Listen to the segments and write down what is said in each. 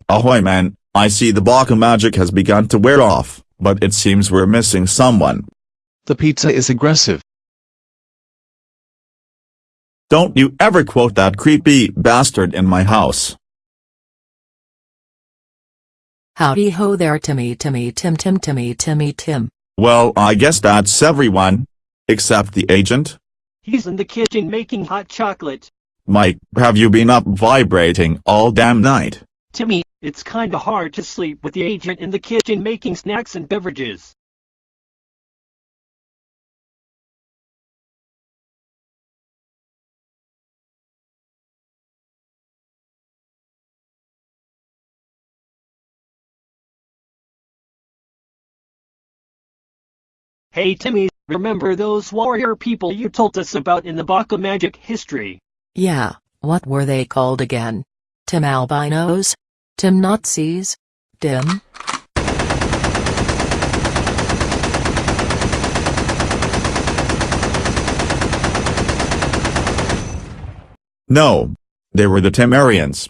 Ahoy man, I see the Baka magic has begun to wear off, but it seems we're missing someone. The pizza is aggressive. Don't you ever quote that creepy bastard in my house. Howdy ho there Timmy. Well, I guess that's everyone. Except the agent. He's in the kitchen making hot chocolate. Mike, have you been up vibrating all damn night? Timmy, it's kinda hard to sleep with the agent in the kitchen making snacks and beverages. Hey Timmy, remember those warrior people you told us about in the Baka magic history? Yeah, what were they called again? Tim Albinos? Tim Nazis? Tim? No. They were the Timerians.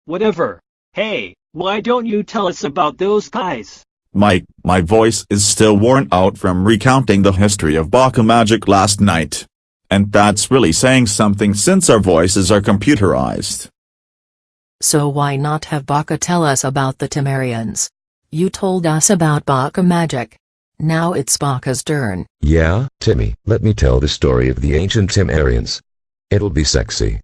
Whatever. Hey, why don't you tell us about those guys? Mike, my voice is still worn out from recounting the history of Baka magic last night. And that's really saying something since our voices are computerized. So why not have Baka tell us about the Timerians? You told us about Baka magic. Now it's Baka's turn. Yeah, Timmy, let me tell the story of the ancient Timerians. It'll be sexy.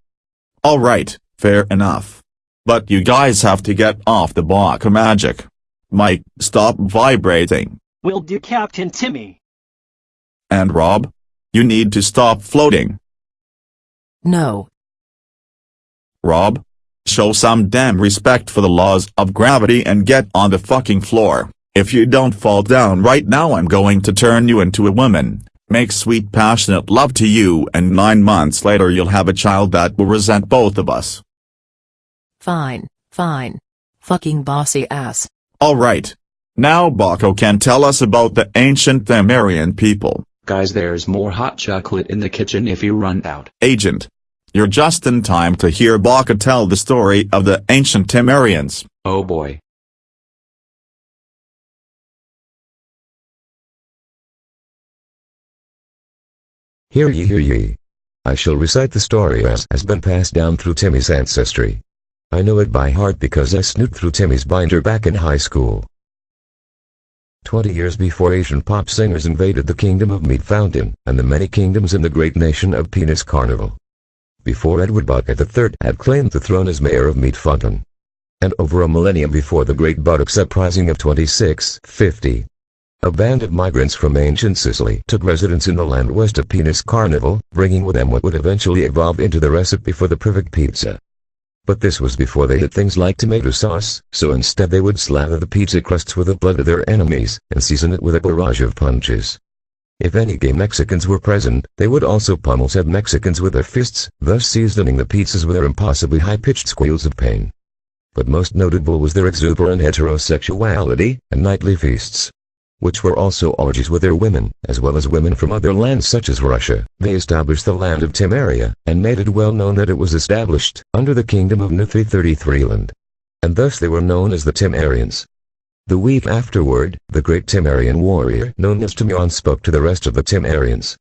Alright, fair enough. But you guys have to get off the Baka magic. Mike, stop vibrating. Will do, Captain Timmy. And Rob? You need to stop floating. No. Rob? Show some damn respect for the laws of gravity and get on the fucking floor. If you don't fall down right now, I'm going to turn you into a woman, make sweet passionate love to you, and 9 months later you'll have a child that will resent both of us. Fine. Fucking bossy ass. Alright. Now Baka can tell us about the ancient Timerian people. Guys, there's more hot chocolate in the kitchen if you run out. Agent. You're just in time to hear Baka tell the story of the ancient Timerians. Oh boy. Hear ye. I shall recite the story as has been passed down through Timmy's ancestry. I know it by heart because I snooped through Timmy's binder back in high school. 20 years before Asian pop singers invaded the kingdom of Meat Fountain, and the many kingdoms in the great nation of Penis Carnival. Before Edward Baka III had claimed the throne as mayor of Meat Fountain. And over a millennium before the Great Buttocks Uprising of 2650. A band of migrants from ancient Sicily took residence in the land west of Penis Carnival, bringing with them what would eventually evolve into the recipe for the perfect pizza. But this was before they had things like tomato sauce, so instead they would slather the pizza crusts with the blood of their enemies, and season it with a barrage of punches. If any gay Mexicans were present, they would also pummel said Mexicans with their fists, thus seasoning the pizzas with their impossibly high-pitched squeals of pain. But most notable was their exuberant heterosexuality, and nightly feasts, which were also orgies with their women, as well as women from other lands such as Russia. They established the land of Timeria, and made it well known that it was established under the kingdom of Nuthi land. And thus they were known as the Timerians. The week afterward, the great Timerian warrior known as Timerian spoke to the rest of the Timerians.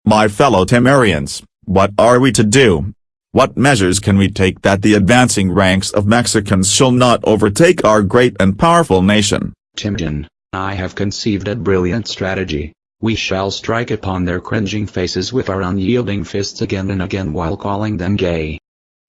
My fellow Timerians, what are we to do? What measures can we take that the advancing ranks of Mexicans shall not overtake our great and powerful nation? Timjan, I have conceived a brilliant strategy. We shall strike upon their cringing faces with our unyielding fists again and again while calling them gay.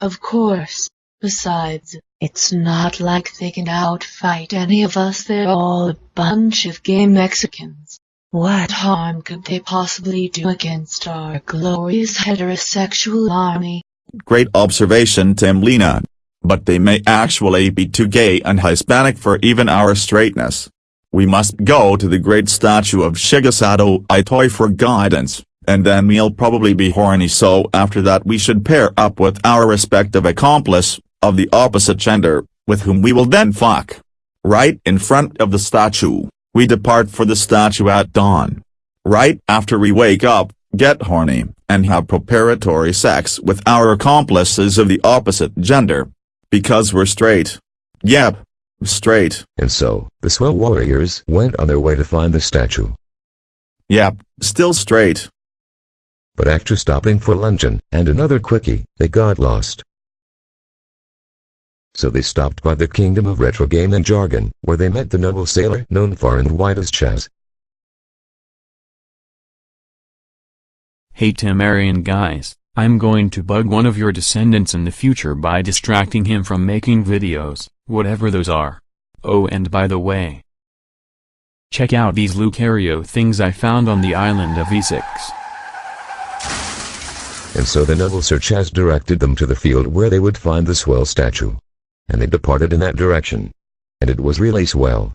Of course. Besides, it's not like they can outfight any of us. They're all a bunch of gay Mexicans. What harm could they possibly do against our glorious heterosexual army? Great observation, Timlina. But they may actually be too gay and Hispanic for even our straightness. We must go to the great statue of Shigesato Itoi for guidance, and then we'll probably be horny, so after that we should pair up with our respective accomplice, of the opposite gender, with whom we will then fuck. Right in front of the statue, we depart for the statue at dawn. Right after we wake up, get horny, and have preparatory sex with our accomplices of the opposite gender. Because we're straight. Yep. Straight. And so, the swell warriors went on their way to find the statue. Yep, still straight. But after stopping for luncheon and another quickie, they got lost. So they stopped by the kingdom of retro game and jargon, where they met the noble sailor known far and wide as Chaz. Hey Timerian guys, I'm going to bug one of your descendants in the future by distracting him from making videos, whatever those are. Oh, and by the way, check out these Lucario things I found on the island of E6. And so the noble Sir Chaz directed them to the field where they would find the swell statue. And they departed in that direction. And it was really swell.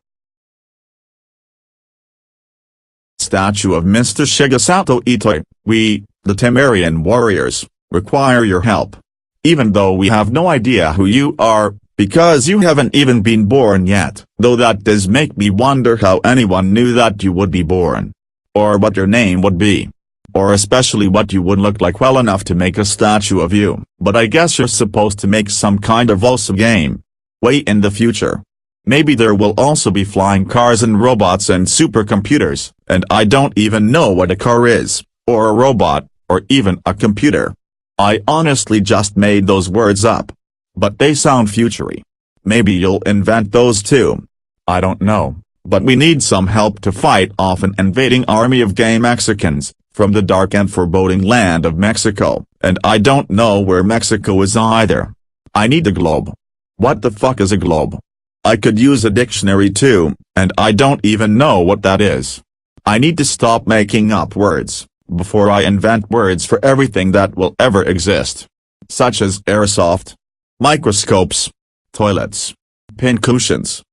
Statue of Mr. Shigesato Itoi, we, the Timerian Warriors, require your help. Even though we have no idea who you are, because you haven't even been born yet. Though that does make me wonder how anyone knew that you would be born. Or what your name would be. Or especially what you would look like well enough to make a statue of you. But I guess you're supposed to make some kind of awesome game. Way in the future. Maybe there will also be flying cars and robots and supercomputers, and I don't even know what a car is, or a robot, or even a computer. I honestly just made those words up. But they sound futury. Maybe you'll invent those too. I don't know, but we need some help to fight off an invading army of gay Mexicans, from the dark and foreboding land of Mexico, and I don't know where Mexico is either. I need a globe. What the fuck is a globe? I could use a dictionary too, and I don't even know what that is. I need to stop making up words, before I invent words for everything that will ever exist. Such as airsoft, microscopes, toilets, pincushions,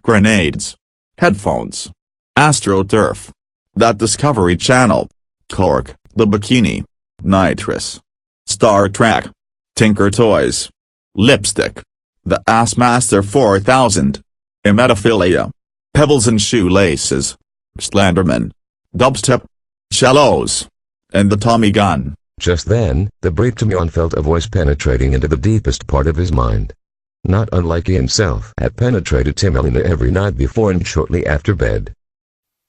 grenades, headphones, astroturf, that Discovery Channel, Cork, the bikini, nitrous, Star Trek, Tinker Toys, lipstick, the Assmaster 4000, emetophilia, pebbles and shoelaces, Slenderman, dubstep, shallows, and the Tommy gun. Just then, the brave Timon felt a voice penetrating into the deepest part of his mind. Not unlike he himself had penetrated Timon every night before and shortly after bed.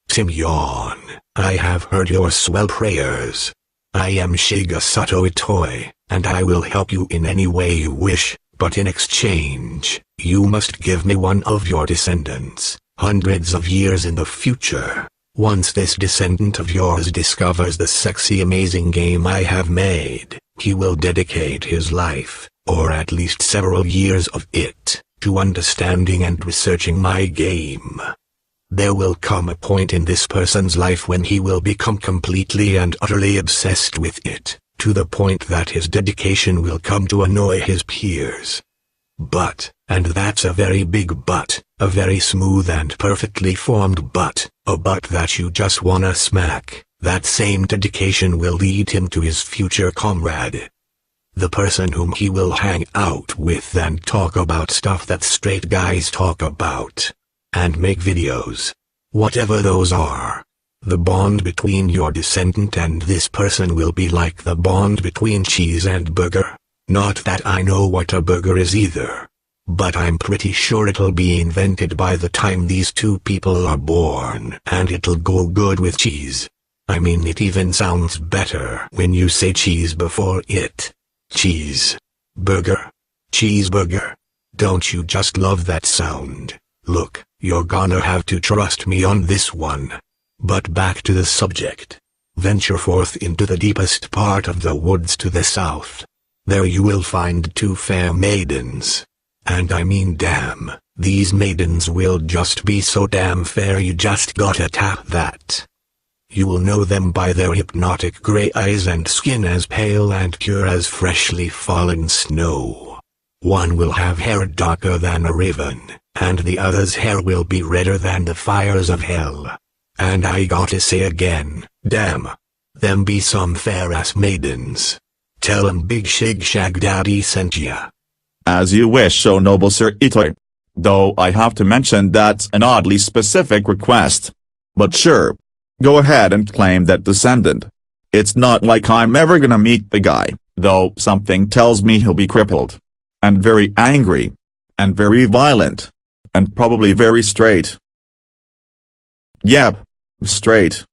Timon, I have heard your swell prayers. I am Shigesato Itoi, and I will help you in any way you wish, but in exchange, you must give me one of your descendants, hundreds of years in the future. Once this descendant of yours discovers the sexy amazing game I have made, he will dedicate his life, or at least several years of it, to understanding and researching my game. There will come a point in this person's life when he will become completely and utterly obsessed with it, to the point that his dedication will come to annoy his peers. But, and that's a very big but, a very smooth and perfectly formed but, a but that you just wanna smack, that same dedication will lead him to his future comrade. The person whom he will hang out with and talk about stuff that straight guys talk about. And make videos. Whatever those are. The bond between your descendant and this person will be like the bond between cheese and burger. Not that I know what a burger is either. But I'm pretty sure it'll be invented by the time these two people are born, and it'll go good with cheese. I mean, it even sounds better when you say cheese before it. Cheese. Burger. Cheeseburger. Don't you just love that sound? Look, you're gonna have to trust me on this one. But back to the subject. Venture forth into the deepest part of the woods to the south. There you will find two fair maidens. And I mean damn, these maidens will just be so damn fair you just gotta tap that. You will know them by their hypnotic gray eyes and skin as pale and pure as freshly fallen snow. One will have hair darker than a raven, and the other's hair will be redder than the fires of hell. And I gotta say again, damn, them be some fair-ass maidens. Tell 'em Big Shig Shag Daddy sent ya. As you wish, O noble Sir Itoi. Though I have to mention that's an oddly specific request. But sure. Go ahead and claim that descendant. It's not like I'm ever gonna meet the guy, though something tells me he'll be crippled. And very angry. And very violent. And probably very straight. Yep. Straight.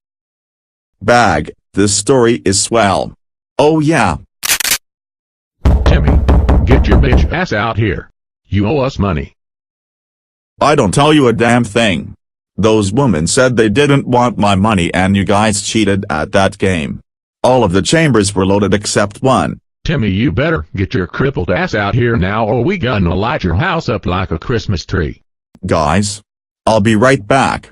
Bag, this story is swell. Oh yeah. Timmy, get your bitch ass out here. You owe us money. I don't tell you a damn thing. Those women said they didn't want my money and you guys cheated at that game. All of the chambers were loaded except one. Timmy, you better get your crippled ass out here now or we gonna light your house up like a Christmas tree. Guys. I'll be right back.